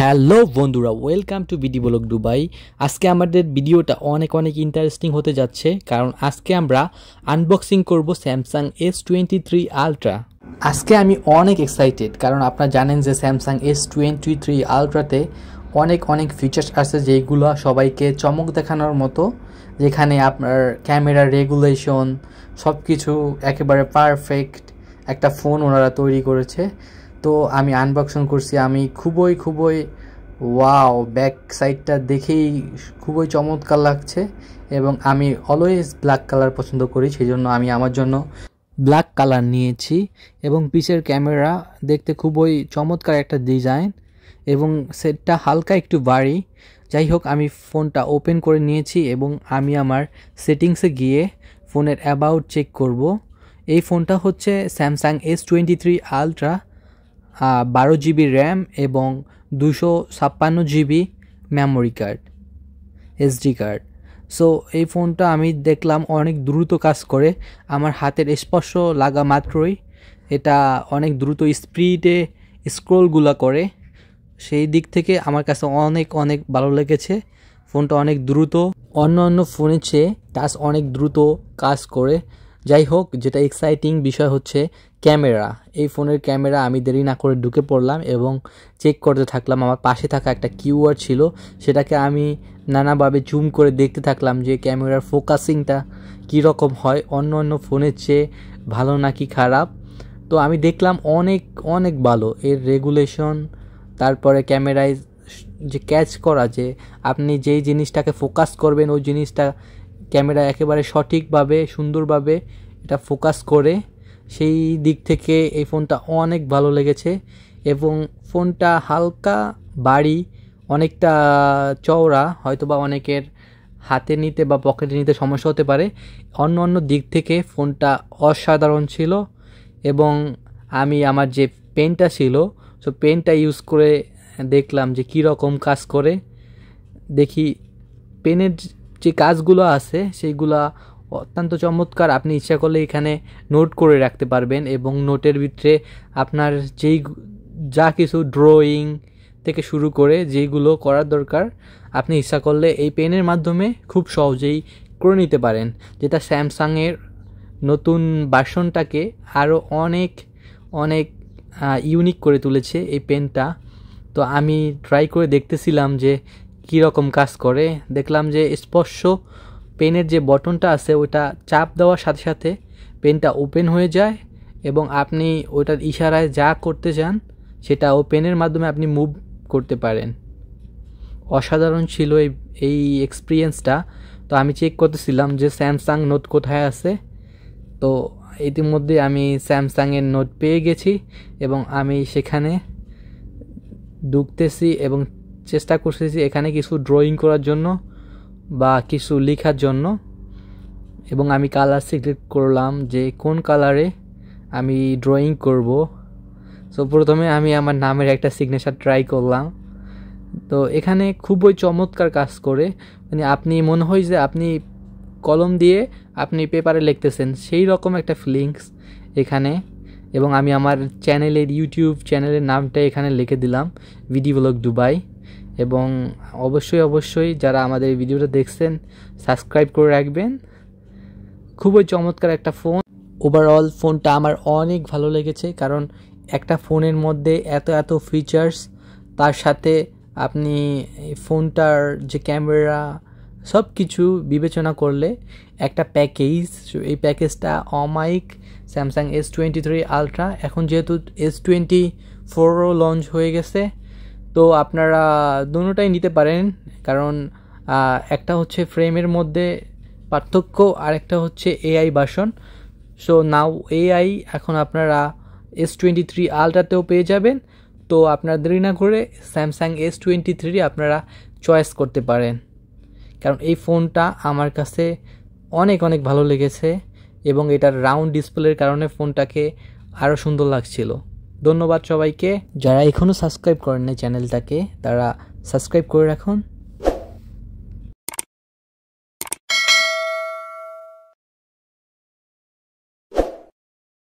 Hello বন্ধুরা, welcome to BD blog Dubai. আজকে আমাদের ভিডিওটা অনেক ইন্টারেস্টিং হতে যাচ্ছে, কারণ আজকে আমরা আনবক্সিং করব স্যামসাং S23 আলট্রা। আজকে আমি অনেক এক্সাইটেড, কারণ আপনারা জানেন যে স্যামসাং S23 আলট্রাতে অনেক ফিচার্স আছে যেগুলো সবাইকে চমক দেখানোর মতো, যেখানে আপনার ক্যামেরা রেগুলেশন সব কিছু একেবারে পারফেক্ট একটা ফোন ওনারা তৈরি করেছে। তো আমি আনবক্সিং করছি, আমি খুবই ওয়াও, ব্যাক সাইডটা দেখেই খুবই চমৎকার লাগছে এবং আমি অলওয়েজ ব্ল্যাক কালার পছন্দ করি, সেই জন্য আমি আমার জন্য ব্ল্যাক কালার নিয়েছি। এবং পিছের ক্যামেরা দেখতে খুবই চমৎকার একটা ডিজাইন এবং সেটটা হালকা একটু ভারী। যাই হোক, আমি ফোনটা ওপেন করে নিয়েছি এবং আমি আমার সেটিংসে গিয়ে ফোনের অ্যাবাউট চেক করব। এই ফোনটা হচ্ছে Samsung S23 ultra, 12 GB RAM এবং 256 GB memory card, SD card. So এই ফোনটা আমি দেখলাম অনেক দ্রুত কাজ করে, আমার হাতের স্পর্শ লাগা মাত্রই এটা অনেক দ্রুত স্পিডে স্ক্রোলগুলো করে। সেই দিক থেকে আমার কাছে অনেক ভালো লেগেছে। ফোনটা অনেক দ্রুত, অন্য ফোনের চেয়ে টাচ অনেক দ্রুত কাজ করে। যাই হোক, যেটা এক্সাইটিং বিষয় হচ্ছে ক্যামেরা। এই ফোনের ক্যামেরা আমি দেরি না করে ঢুকে পড়লাম এবং চেক করতে থাকলাম। আমার পাশে থাকা একটা কিউআর ছিল, সেটাকে আমি নানাভাবে জুম করে দেখতে থাকলাম যে ক্যামেরার ফোকাসিংটা কীরকম হয়, অন্য ফোনের চেয়ে ভালো নাকি খারাপ। তো আমি দেখলাম অনেক ভালো এর রেগুলেশন। তারপরে ক্যামেরায় যে ক্যাচ করা, যে আপনি যেই জিনিসটাকে ফোকাস করবেন ওই জিনিসটা ক্যামেরা একেবারে সঠিকভাবে সুন্দরভাবে এটা ফোকাস করে, সেই দিক থেকে এই ফোনটা অনেক ভালো লেগেছে। এবং ফোনটা হালকা ভারী, অনেকটা চওড়া, হয়তোবা অনেকের হাতে নিতে বা পকেটে নিতে সমস্যা হতে পারে। অন্য দিক থেকে ফোনটা অসাধারণ ছিল। এবং আমি আমার যে পেনটা ছিল, সো পেনটা ইউজ করে দেখলাম যে কীরকম কাজ করে। দেখি পেনের যে কাজগুলো আছে সেইগুলা অত্যন্ত চমৎকার। আপনি ইচ্ছা করলে এখানে নোট করে রাখতে পারবেন এবং নোটের ভিতরে আপনার যা কিছু ড্রয়িং থেকে শুরু করে যেগুলো করার দরকার আপনি ইচ্ছা করলে এই পেনের মাধ্যমে খুব সহজেই করে নিতে পারেন, যেটা স্যামসাংয়ের নতুন ভার্সনটাকে আরও অনেক ইউনিক করে তুলেছে এই পেনটা। তো আমি ট্রাই করে দেখতেছিলাম যে কীরকম কাজ করে। দেখলাম যে স্পর্শ পেনের যে বটনটা আছে ওটা চাপ দেওয়ার সাথে সাথে পেনটা ওপেন হয়ে যায় এবং আপনি ওটার ইশারায় যা করতে চান সেটা ও পেনের মাধ্যমে আপনি মুভ করতে পারেন। অসাধারণ ছিল এই এক্সপিরিয়েন্সটা। তো আমি চেক করতেছিলাম যে স্যামসাং নোট কোথায় আছে। তো ইতিমধ্যে আমি স্যামসাংয়ের নোট পেয়ে গেছি এবং আমি সেখানে ঢুকতেছি এবং চেষ্টা করতেছি এখানে কিছু ড্রয়িং করার জন্য বা কিছু লেখার জন্য। এবং আমি কালার সিলেক্ট করলাম যে কোন কালারে আমি ড্রয়িং করব। সো প্রথমে আমি আমার নামের একটা সিগনেচার ট্রাই করলাম। তো এখানে খুবই চমৎকার কাজ করে, মানে আপনি মনে হয় যে আপনি কলম দিয়ে আপনি পেপারে লিখতেছেন, সেই রকম একটা ফিলিংস এখানে। এবং আমি আমার ইউটিউব চ্যানেলের নামটা এখানে লিখে দিলাম, বিডি ব্লগ দুবাই। এবং অবশ্যই যারা আমাদের এই ভিডিওটা দেখছেন সাবস্ক্রাইব করে রাখবেন। খুবই চমৎকার একটা ফোন। ওভারঅল ফোনটা আমার অনেক ভালো লেগেছে, কারণ একটা ফোনের মধ্যে এত ফিচার্স, তার সাথে আপনি ফোনটার যে ক্যামেরা সব কিছু বিবেচনা করলে একটা প্যাকেজ, এই প্যাকেজটা অমাইক স্যামসাং S23 আলট্রা। এখন যেহেতু S24ও লঞ্চ হয়ে গেছে, তো আপনারা দুটোটাই নিতে পারেন, কারণ একটা হচ্ছে ফ্রেমের মধ্যে পার্থক্য আর একটা হচ্ছে AI version. So now AI এখন আপনারা S23 আলট্রাতেও পেয়ে যাবেন। তো আপনারা দেরি না করে স্যামসাং S23 আপনারা চয়েস করতে পারেন, কারণ এই ফোনটা আমার কাছে অনেক ভালো লেগেছে এবং এটার রাউন্ড ডিসপ্লের কারণে ফোনটাকে আরও সুন্দর লাগছিল। ধন্যবাদ সবাইকে। যারা এখনও সাবস্ক্রাইব করেন না চ্যানেলটাকে, তারা সাবস্ক্রাইব করে রাখুন।